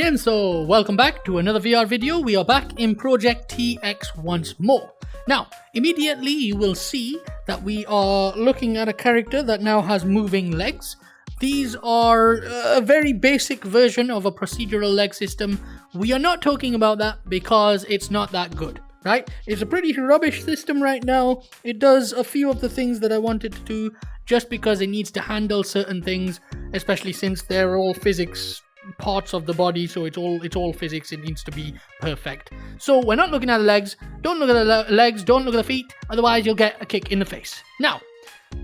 Nimso! Welcome back to another VR video. We are back in Project TX once more. Now, immediately you will see that we are looking at a character that now has moving legs. These are a very basic version of a procedural leg system. We are not talking about that because it's not that good, right? It's a pretty rubbish system right now. It does a few of the things that I wanted to do just because it needs to handle certain things, especially since they're all physics parts of the body, so it's all physics. It needs to be perfect. So we're not looking at the legs. Don't look at the legs, don't look at the feet, otherwise you'll get a kick in the face. Now,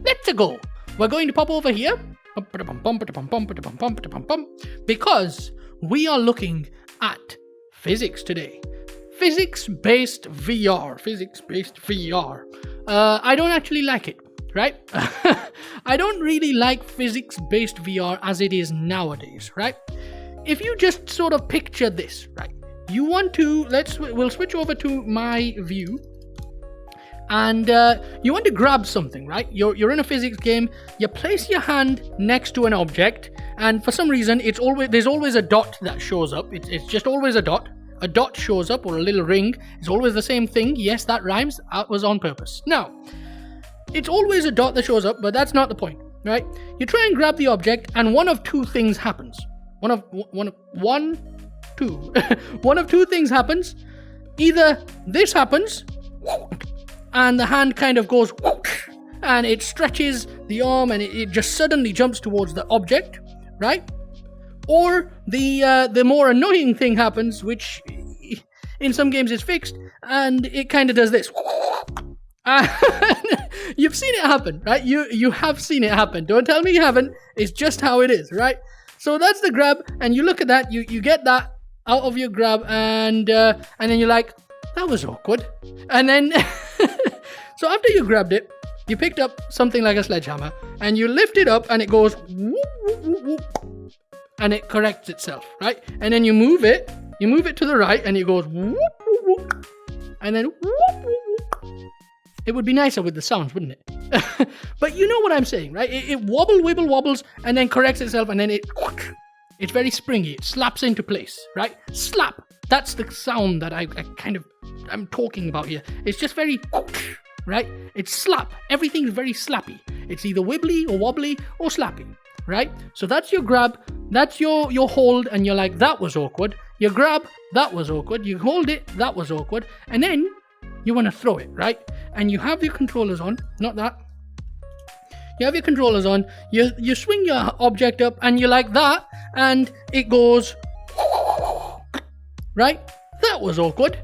let's go. We're going to pop over here because we are looking at physics today. Physics-based VR. I don't actually like it, right? I don't really like physics-based VR as it is nowadays, right? If you just sort of picture this, right? You want to, we'll switch over to my view. And you want to grab something, right? You're in a physics game. You place your hand next to an object, and for some reason, there's always a dot that shows up. It's just always a dot. A dot shows up, or a little ring. It's always the same thing. Yes, that rhymes. That was on purpose. Now, it's always a dot that shows up, but that's not the point, right? You try and grab the object, and one of two things happens. One of two things happens. Either this happens, and the hand kind of goes, and it stretches the arm, and it just suddenly jumps towards the object, right? Or the more annoying thing happens, which in some games is fixed, and it kind of does this. You've seen it happen, right? You have seen it happen. Don't tell me you haven't. It's just how it is, right? So that's the grab, and you look at that, you get that out of your grab, and then you're like, that was awkward. And then, so after you grabbed it, you picked up something like a sledgehammer, and you lift it up, and it goes, whoop, whoop, whoop, whoop, and it corrects itself, right? And then you move it to the right, and it goes, whoop, whoop, whoop, and then, whoop, whoop, whoop. It would be nicer with the sounds, wouldn't it? But you know what I'm saying, right? It wobbles, and then corrects itself, and then it's very springy. It slaps into place, right? Slap. That's the sound that I'm talking about here. It's just very, right? It's slap. Everything's very slappy. It's either wibbly or wobbly or slappy, right? So that's your grab. That's your hold, and you're like, that was awkward. You grab, that was awkward. You hold it, that was awkward. And then you want to throw it, right? And you have your controllers on, not that. You have your controllers on, you swing your object up, and you're like that, and it goes, right? That was awkward.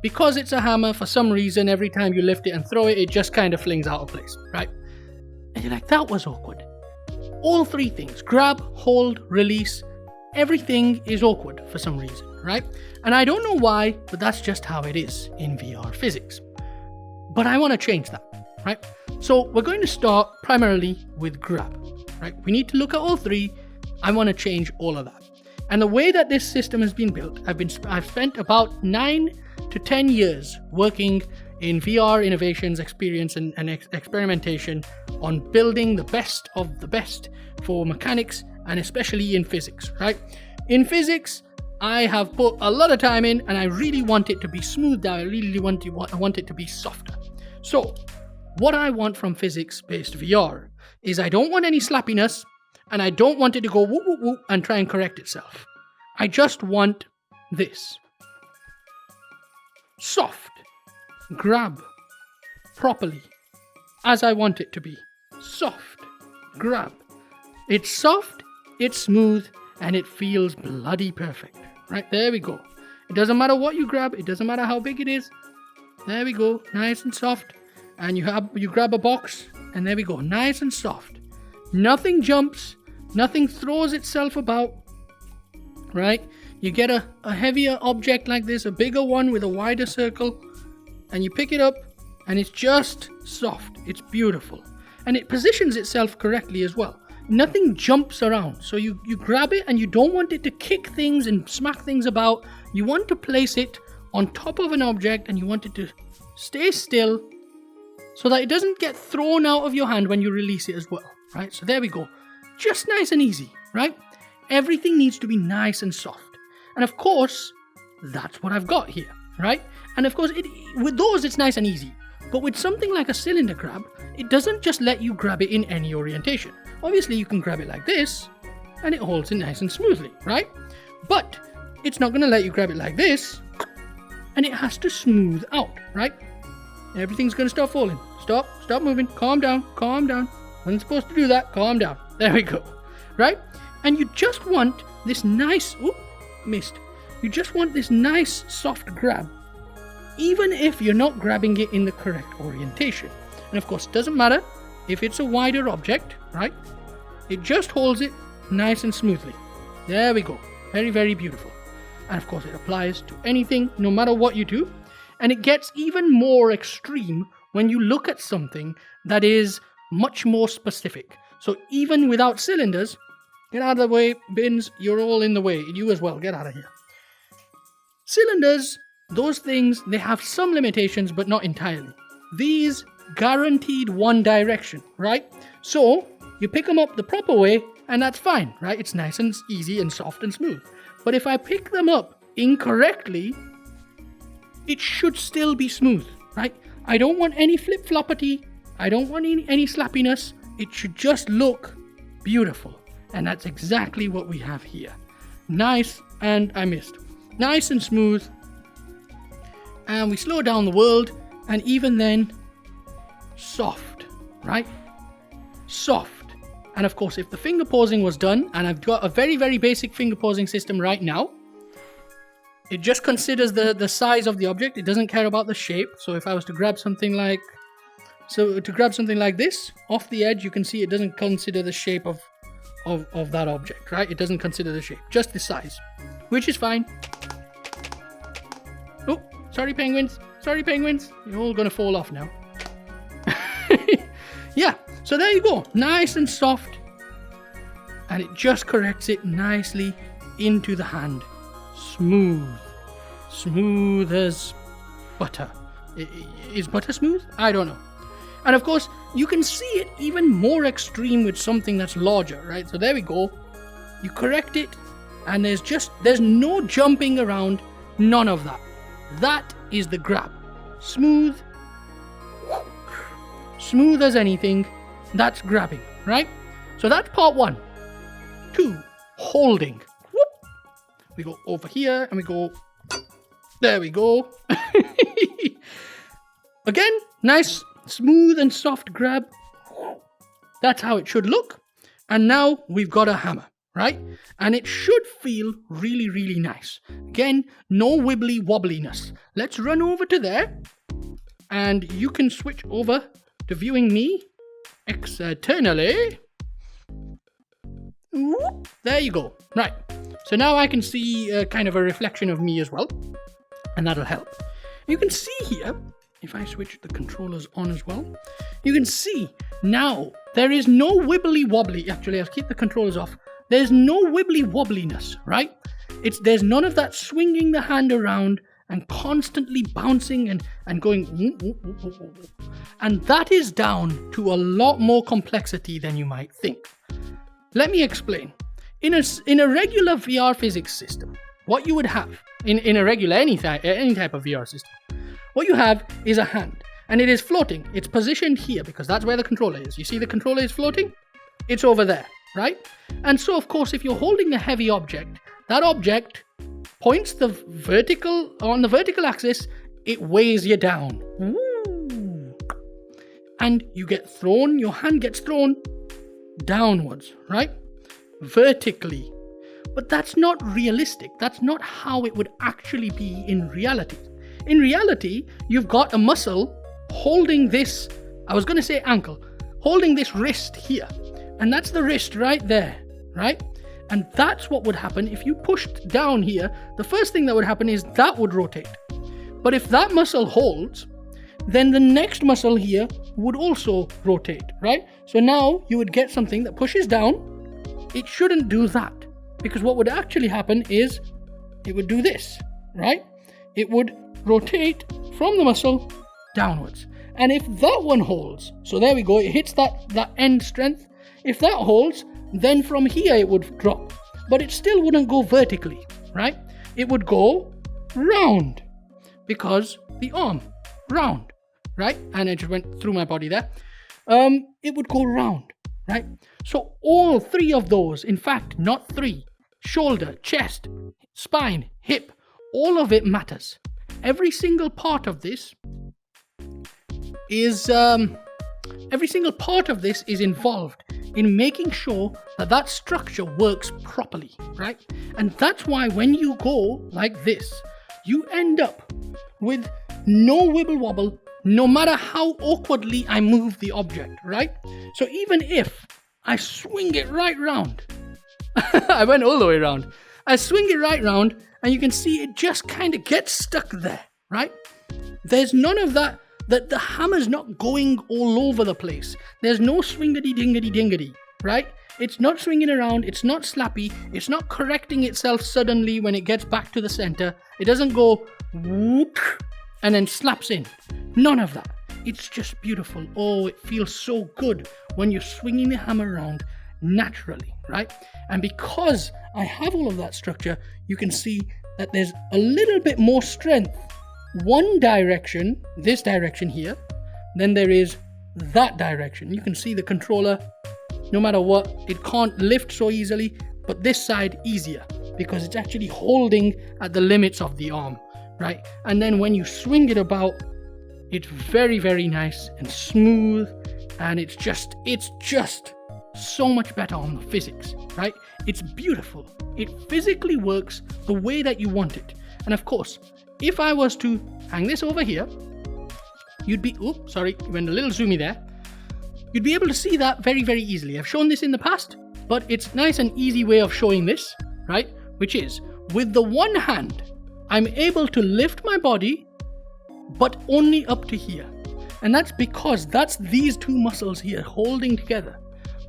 Because it's a hammer, for some reason, every time you lift it and throw it, it just kind of flings out of place, right? And you're like, that was awkward. All three things, grab, hold, release, everything is awkward for some reason, right? And I don't know why, but that's just how it is in VR physics. But I want to change that, right? So we're going to start primarily with grab, right? We need to look at all three. I want to change all of that. And the way that this system has been built, I've spent about 9 to 10 years working in VR innovations, experience, and experimentation on building the best of the best for mechanics, and especially in physics, right? In physics, I have put a lot of time in, and I really want it to be smoothed out. I really want it to be softer. So, what I want from physics-based VR is I don't want any slappiness, and I don't want it to go whoop, whoop, whoop and try and correct itself. I just want this. Soft. Grab. Properly. As I want it to be. Soft. Grab. It's soft, it's smooth, and it feels bloody perfect. Right, there we go. It doesn't matter what you grab, it doesn't matter how big it is. There we go, nice and soft. And you grab a box, and there we go, nice and soft. Nothing jumps, nothing throws itself about. Right? You get a heavier object like this, a bigger one with a wider circle, and you pick it up, and it's just soft. It's beautiful. And it positions itself correctly as well. Nothing jumps around. So you grab it, and you don't want it to kick things and smack things about. You want to place it on top of an object, and you want it to stay still so that it doesn't get thrown out of your hand when you release it as well, right? So there we go. Just nice and easy, right? Everything needs to be nice and soft. And of course, that's what I've got here, right? And of course, with those, it's nice and easy. But with something like a cylinder grab, it doesn't just let you grab it in any orientation. Obviously, you can grab it like this, and it holds it nice and smoothly, right? But it's not going to let you grab it like this, and it has to smooth out, right? Everything's going to start falling. Stop moving. Calm down. Wasn't supposed to do that. Calm down. There we go, right? And you just want this nice, You just want this nice soft grab, even if you're not grabbing it in the correct orientation. And of course, it doesn't matter if it's a wider object, right? It just holds it nice and smoothly. There we go. Very, very beautiful. And of course, it applies to anything, no matter what you do. And it gets even more extreme when you look at something that is much more specific. So even without cylinders, get out of the way, bins, you're all in the way. You as well, get out of here. Cylinders, those things, they have some limitations, but not entirely. These guaranteed one direction, right? So you pick them up the proper way, and that's fine, right? It's nice and easy and soft and smooth. But if I pick them up incorrectly, it should still be smooth, right? I don't want any flip-floppity. I don't want any slappiness. It should just look beautiful. And that's exactly what we have here. Nice, and I missed. Nice and smooth. And we slow down the world, and even then, soft, right? Soft. And of course, if the finger posing was done, and I've got a very, very basic finger posing system right now, it just considers the size of the object. It doesn't care about the shape. So if I was to grab something like, this off the edge, you can see it doesn't consider the shape of that object, right? It doesn't consider the shape, just the size, which is fine. Oh, sorry penguins. You're all gonna fall off now. Yeah, so there you go. Nice and soft. And it just corrects it nicely into the hand. Smooth as butter. Is butter smooth? I don't know. And of course, you can see it even more extreme with something that's larger, right? So there we go. You correct it, and there's no jumping around, none of that. That is the grab. Smooth as anything. That's grabbing, right? So that's part 1. 2, holding. Whoop. We go over here and we go, there we go. Again, nice, smooth and soft grab. That's how it should look. And now we've got a hammer, right? And it should feel really, really nice. Again, no wibbly wobbliness. Let's run over to there, and you can switch over to viewing me externally. Whoop, there you go. Right. So now I can see kind of a reflection of me as well, and that'll help. You can see here, if I switch the controllers on as well, you can see now there is no wibbly wobbly. Actually, I'll keep the controllers off. There's no wibbly wobbliness, right? There's none of that swinging the hand around and constantly bouncing and going. And that is down to a lot more complexity than you might think. Let me explain. In a regular VR physics system, what you would have in a regular any type of VR system, what you have is a hand, and it is floating. It's positioned here because that's where the controller is. You see the controller is floating? It's over there, right? And so, of course, if you're holding a heavy object, that object points on the vertical axis, it weighs you down. Ooh. And you get thrown, your hand gets thrown downwards, right? Vertically. But that's not realistic. That's not how it would actually be in reality. In reality, you've got a muscle holding this, I was going to say ankle, holding this wrist here. And that's the wrist right there, right? And that's what would happen if you pushed down here. The first thing that would happen is that would rotate. But if that muscle holds, then the next muscle here would also rotate, right? So now you would get something that pushes down. It shouldn't do that, because what would actually happen is it would do this, right? It would rotate from the muscle downwards. And if that one holds, so there we go, it hits that end strength. If that holds, then from here it would drop, but it still wouldn't go vertically, right? it would go round because the arm, round, right? And it just went through my body there. It would go round, right? So all three of those, in fact, not three, shoulder, chest, spine, hip, all of it matters. Every single part of this is involved in making sure that that structure works properly, right? And that's why when you go like this, you end up with no wibble wobble, no matter how awkwardly I move the object, right? So even if I swing it right round, I went all the way around. I swing it right round, and you can see it just kind of gets stuck there, right? There's none of that the hammer's not going all over the place. There's no swingity dingity dingity, right? It's not swinging around, it's not slappy, it's not correcting itself suddenly when it gets back to the center. It doesn't go whoop and then slaps in. None of that. It's just beautiful. Oh, it feels so good when you're swinging the hammer around naturally, right? And because I have all of that structure, you can see that there's a little bit more strength one direction, this direction here, than there is that direction. You can see the controller, no matter what, it can't lift so easily, but this side easier because it's actually holding at the limits of the arm, right? And then when you swing it about, it's very, very nice and smooth, and it's just so much better on the physics, right? It's beautiful. It physically works the way that you want it. And of course, if I was to hang this over here, you'd be, oops, sorry, went a little zoomy there. You'd be able to see that very, very easily. I've shown this in the past, but it's a nice and easy way of showing this, right? Which is, with the one hand, I'm able to lift my body, but only up to here. And that's because that's these two muscles here holding together.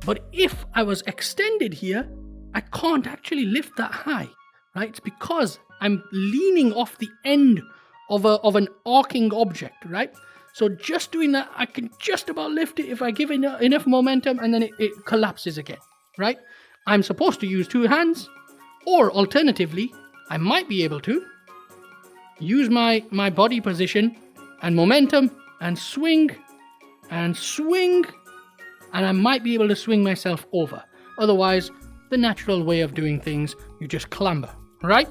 But if I was extended here, I can't actually lift that high, right? It's because I'm leaning off the end of an arcing object, right? So just doing that, I can just about lift it if I give it enough momentum, and then it collapses again, right? I'm supposed to use two hands, or alternatively, I might be able to use my body position and momentum and swing, and I might be able to swing myself over. Otherwise, the natural way of doing things, you just clamber, right?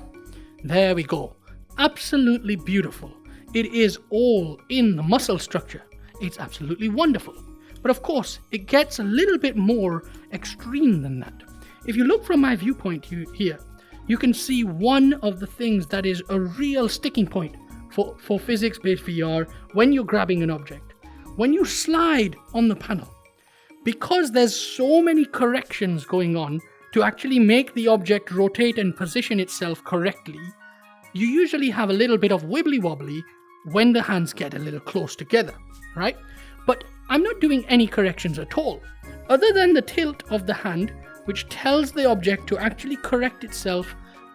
There we go. Absolutely beautiful. It is all in the muscle structure. It's absolutely wonderful. But of course, it gets a little bit more extreme than that. If you look from my viewpoint here, you can see one of the things that is a real sticking point for physics-based VR when you're grabbing an object. When you slide on the panel, because there's so many corrections going on to actually make the object rotate and position itself correctly, you usually have a little bit of wibbly wobbly when the hands get a little close together, right? But I'm not doing any corrections at all, other than the tilt of the hand, which tells the object to actually correct itself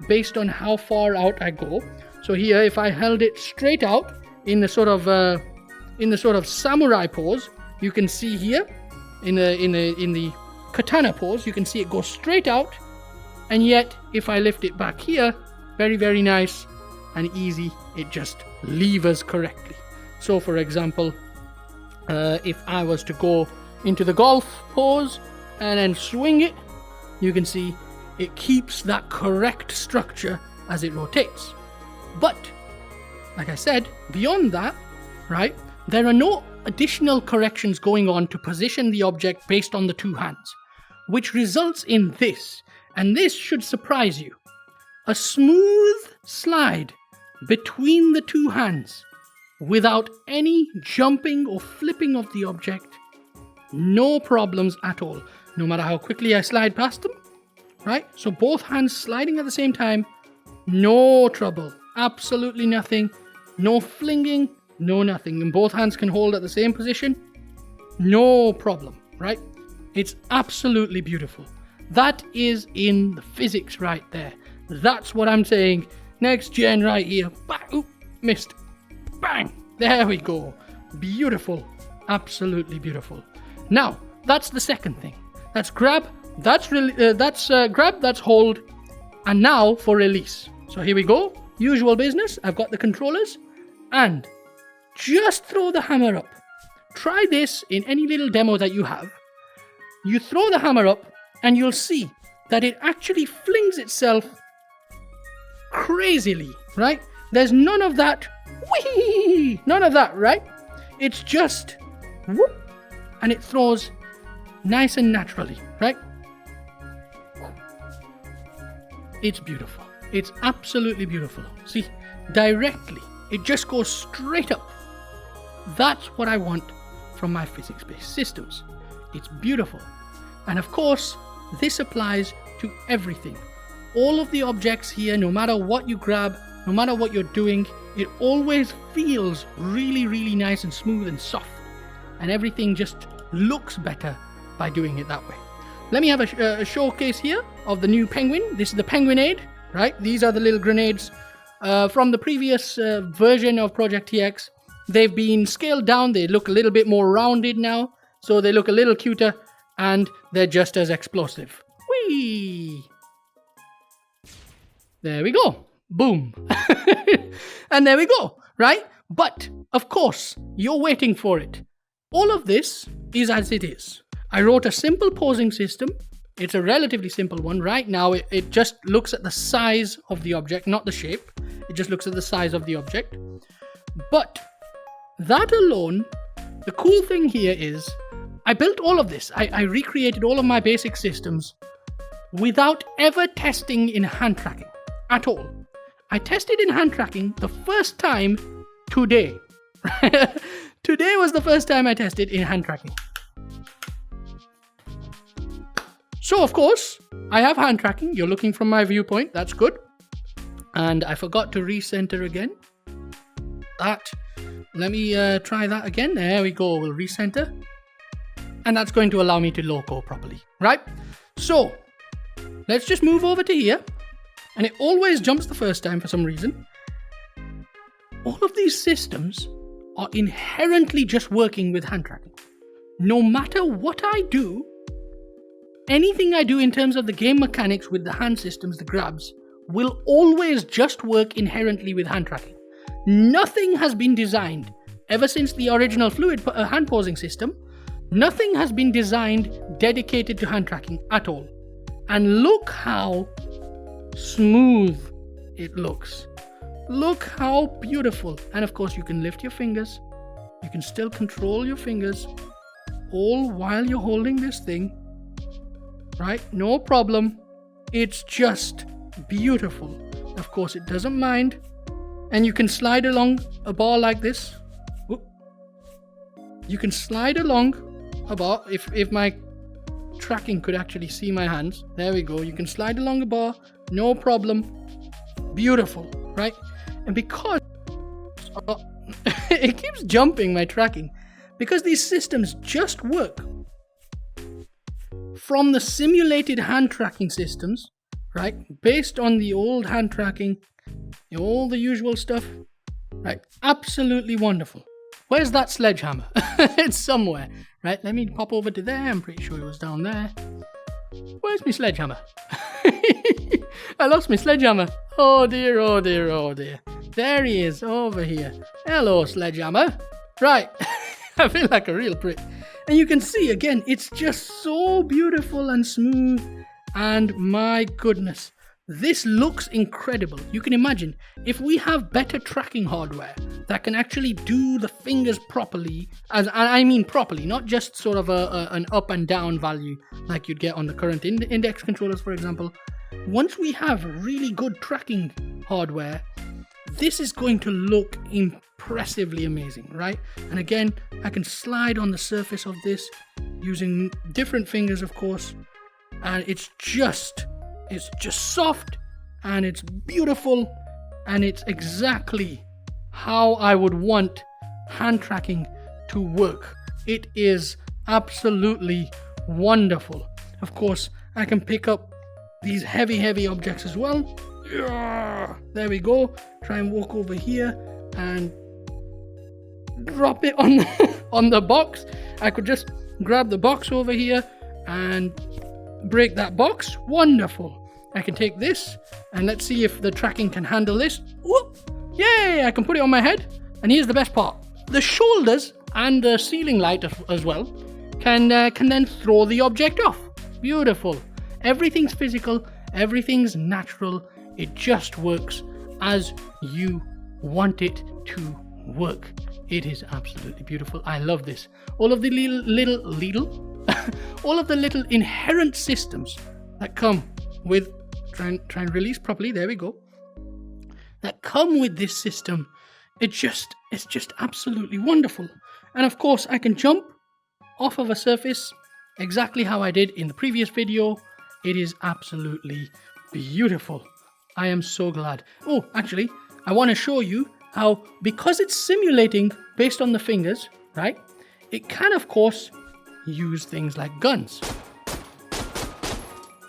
based on how far out I go. So here, if I held it straight out in the sort of samurai pose, you can see here in the katana pose, you can see it go straight out, and yet if I lift it back here, very, very nice and easy, it just levers correctly. So for example, if I was to go into the golf pose and then swing it, you can see it keeps that correct structure as it rotates. But like I said, beyond that, right, there are no additional corrections going on to position the object based on the two hands, which results in this, and this should surprise you: a smooth slide between the two hands without any jumping or flipping of the object. No problems at all, no matter how quickly I slide past them, right? So both hands sliding at the same time, no trouble, absolutely nothing, no flinging, no nothing, and both hands can hold at the same position, no problem, right? It's absolutely beautiful. That is in the physics right there. That's what I'm saying. Next gen right here. Bang! Oop, missed. Bang! There we go. Beautiful. Absolutely beautiful. Now, that's the second thing. That's grab, that's grab, that's hold, and now for release. So here we go. Usual business. I've got the controllers. And just throw the hammer up. Try this in any little demo that you have. You throw the hammer up and you'll see that it actually flings itself crazily, right? There's none of that, whee! None of that, right? It's just whoop, and it throws nice and naturally, right? It's beautiful. It's absolutely beautiful. See, directly, it just goes straight up. That's what I want from my physics-based systems. It's beautiful. And of course, this applies to everything. All of the objects here, no matter what you grab, no matter what you're doing, it always feels really, really nice and smooth and soft. And everything just looks better by doing it that way. Let me have a showcase here of the new penguin. This is the Penguinade, right? These are the little grenades from the previous version of Project TX. They've been scaled down. They look a little bit more rounded now. So they look a little cuter and they're just as explosive. Whee! There we go. Boom. And there we go, right? But, of course, you're waiting for it. All of this is as it is. I wrote a simple posing system. It's a relatively simple one. Right now, it just looks at the size of the object, not the shape. It just looks at the size of the object. But that alone, the cool thing here is I built all of this. I recreated all of my basic systems without ever testing in hand tracking at all. I tested in hand tracking the first time today. Today was the first time I tested in hand tracking. So, of course, I have hand tracking. You're looking from my viewpoint. That's good. And I forgot to recenter again. Let me try that again. There we go. We'll recenter. And that's going to allow me to loco properly, right? So, let's just move over to here. And it always jumps the first time for some reason. All of these systems are inherently just working with hand tracking. No matter what I do, anything I do in terms of the game mechanics with the hand systems, the grabs, will always just work inherently with hand tracking. Nothing has been designed ever since the original fluid hand posing system. Nothing has been designed dedicated to hand tracking at all. And look how smooth it looks. Look how beautiful. And of course, you can lift your fingers. You can still control your fingers all while you're holding this thing. Right? No problem. It's just beautiful. Of course, it doesn't mind. And you can slide along a bar like this. Whoop. You can slide along a bar. If my tracking could actually see my hands. There we go. You can slide along a bar. No problem. Beautiful, right? And because it keeps jumping my tracking, because these systems just work from the simulated hand tracking systems, right? Based on the old hand tracking, all the usual stuff, right? Absolutely wonderful. Where's that sledgehammer? It's somewhere, right? Let me pop over to there. I'm pretty sure it was down there. Where's my sledgehammer? I lost my sledgehammer. Oh dear, oh dear, oh dear. There he is, over here. Hello, sledgehammer. Right. I feel like a real prick. And you can see, again, it's just so beautiful and smooth. And my goodness, this looks incredible. You can imagine, if we have better tracking hardware that can actually do the fingers properly, and I mean properly, not just sort of an up and down value like you'd get on the current index controllers, for example. Once we have really good tracking hardware, this is going to look impressively amazing, right? And again, I can slide on the surface of this using different fingers, of course, and it's just soft, and it's beautiful, and it's exactly how I would want hand tracking to work. It is absolutely wonderful. Of course, I can pick up these heavy objects as well. Yeah, there we go. Try and walk over here and drop it on the box. I could just grab the box over here and break that box. Wonderful. I can take this, and let's see if the tracking can handle this. Whoop! Yay! I can put it on my head. And here's the best part. The shoulders and the ceiling light as well can then throw the object off. Beautiful. Everything's physical. Everything's natural. It just works as you want it to work. It is absolutely beautiful. I love this. All of the all of the little inherent systems that come with, try and release properly, there we go, that come with this system, it's just absolutely wonderful. And of course I can jump off of a surface exactly how I did in the previous video. It is absolutely beautiful. I am so glad. Oh, actually, I want to show you how, because it's simulating based on the fingers, right, it can of course use things like guns,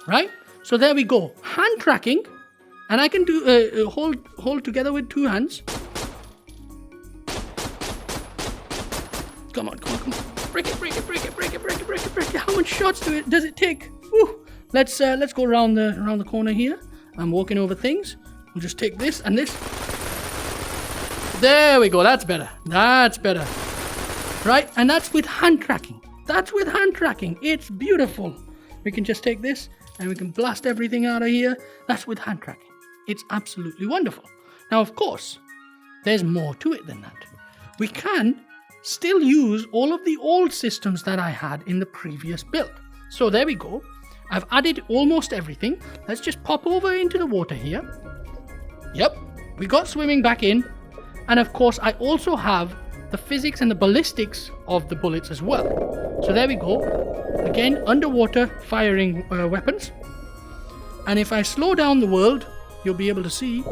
right? So there we go, hand tracking, and I can do hold together with 2 hands. Come on, break it. How much shots does it take? Woo. Let's go around the corner here. I'm walking over things. We'll just take this and this. There we go, that's better. Right, and that's with hand tracking. It's beautiful. We can just take this and we can blast everything out of here. That's with hand tracking. It's absolutely wonderful. Now, of course, there's more to it than that. We can still use all of the old systems that I had in the previous build. So there we go. I've added almost everything. Let's just pop over into the water here. Yep, we got swimming back in. And of course, I also have the physics and the ballistics of the bullets as well. So there we go. Again, underwater firing weapons. And if I slow down the world, you'll be able to see.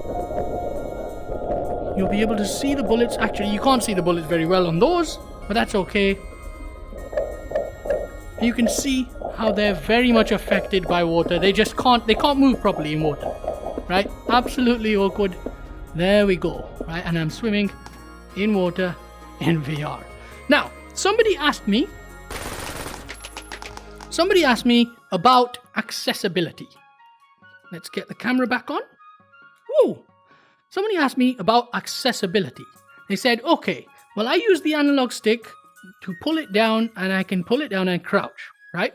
You'll be able to see the bullets. Actually, you can't see the bullets very well on those, but that's okay. You can see how they're very much affected by water. They can't move properly in water. Right? Absolutely awkward. There we go. Right? And I'm swimming in water in VR. Now, somebody asked me about accessibility. Let's get the camera back on. Woo! Somebody asked me about accessibility. They said, okay, well, I use the analog stick to pull it down, and I can pull it down and crouch, right?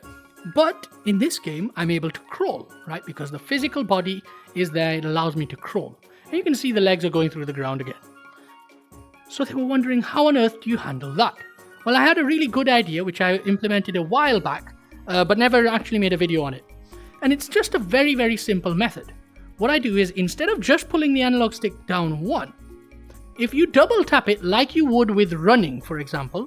But in this game, I'm able to crawl, right? Because the physical body is there, it allows me to crawl. And you can see the legs are going through the ground again. So they were wondering, how on earth do you handle that? Well, I had a really good idea, which I implemented a while back, but never actually made a video on it. And it's just a very, very simple method. What I do is, instead of just pulling the analog stick down one, if you double tap it like you would with running, for example,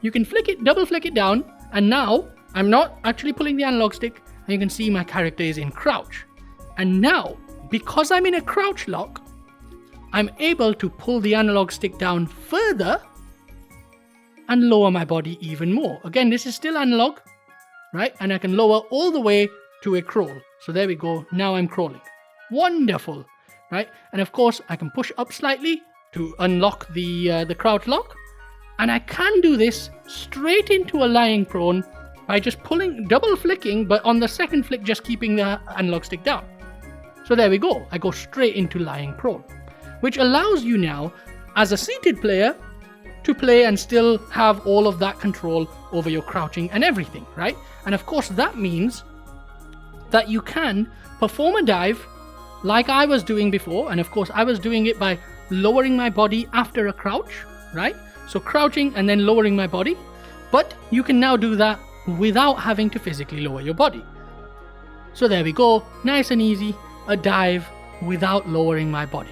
you can double flick it down, and now I'm not actually pulling the analog stick, and you can see my character is in crouch. And now, because I'm in a crouch lock, I'm able to pull the analog stick down further and lower my body even more. Again, this is still analog, right? And I can lower all the way to a crawl. So there we go, now I'm crawling. Wonderful, right? And of course, I can push up slightly to unlock the crouch lock. And I can do this straight into a lying prone by just double flicking, but on the second flick, just keeping the analog stick down. So there we go. I go straight into lying prone, which allows you now, as a seated player, to play and still have all of that control over your crouching and everything, right? And of course, that means that you can perform a dive like I was doing before. And of course, I was doing it by lowering my body after a crouch, right? So crouching and then lowering my body. But you can now do that without having to physically lower your body. So there we go, nice and easy, a dive without lowering my body.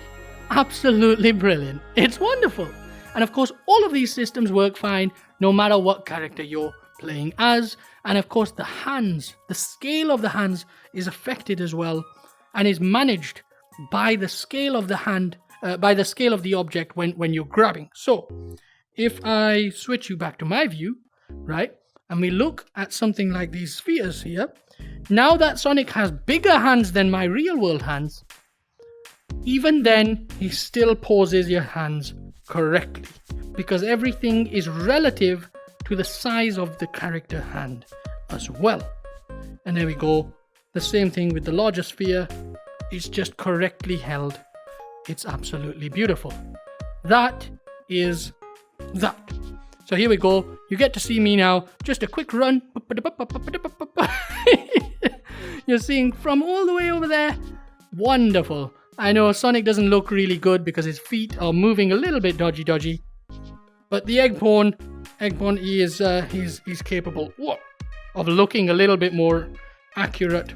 Absolutely brilliant. It's wonderful. And of course, all of these systems work fine no matter what character you're playing as. And of course, the hands, the scale of the hands is affected as well, and is managed by the scale of the hand, by the scale of the object when you're grabbing. So if I switch you back to my view, right, and we look at something like these spheres here, now that Sonic has bigger hands than my real world hands, even then he still poses your hands correctly, because everything is relative to the size of the character hand as well. And there we go, The same thing with the larger sphere. It's just correctly held. It's absolutely beautiful. That is that. So here we go. You get to see me now. Just a quick run. You're seeing from all the way over there. Wonderful. I know Sonic doesn't look really good because his feet are moving a little bit dodgy. But the Eggpawn, he is he's capable of looking a little bit more accurate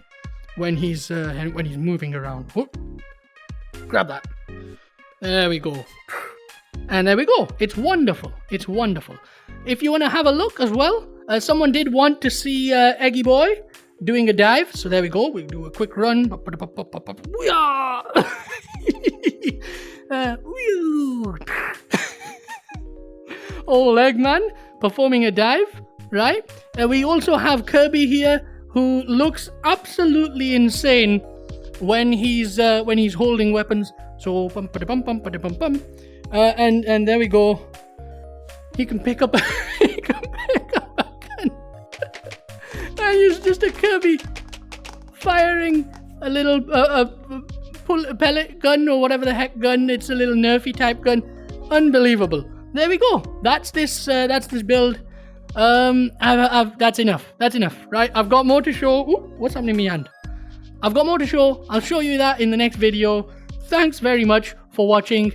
when he's moving around. Whoop. Grab that. There we go. And there we go. It's wonderful. It's wonderful. If you want to have a look as well, someone did want to see Eggy Boy doing a dive. So there we go. We'll do a quick run. Old Eggman performing a dive, right? We also have Kirby here, who looks absolutely insane when he's holding weapons. So and there we go. He can pick up a gun. And it's just a Kirby firing a little pellet gun or whatever the heck gun. It's a little nerfy type gun. Unbelievable. There we go. That's this build. That's enough. That's enough, right? I've got more to show. Ooh, what's happening in my hand? I've got more to show. I'll show you that in the next video. Thanks very much for watching.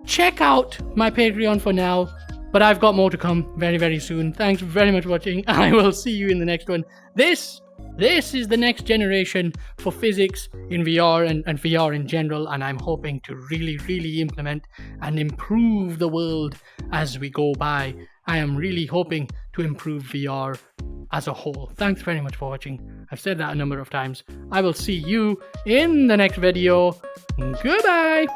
Check out my Patreon for now, but I've got more to come very, very soon. Thanks very much for watching. I will see you in the next one. This is the next generation for physics in VR and VR in general, and I'm hoping to really, really implement and improve the world as we go by. I am really hoping to improve VR as a whole. Thanks very much for watching. I've said that a number of times. I will see you in the next video. Goodbye!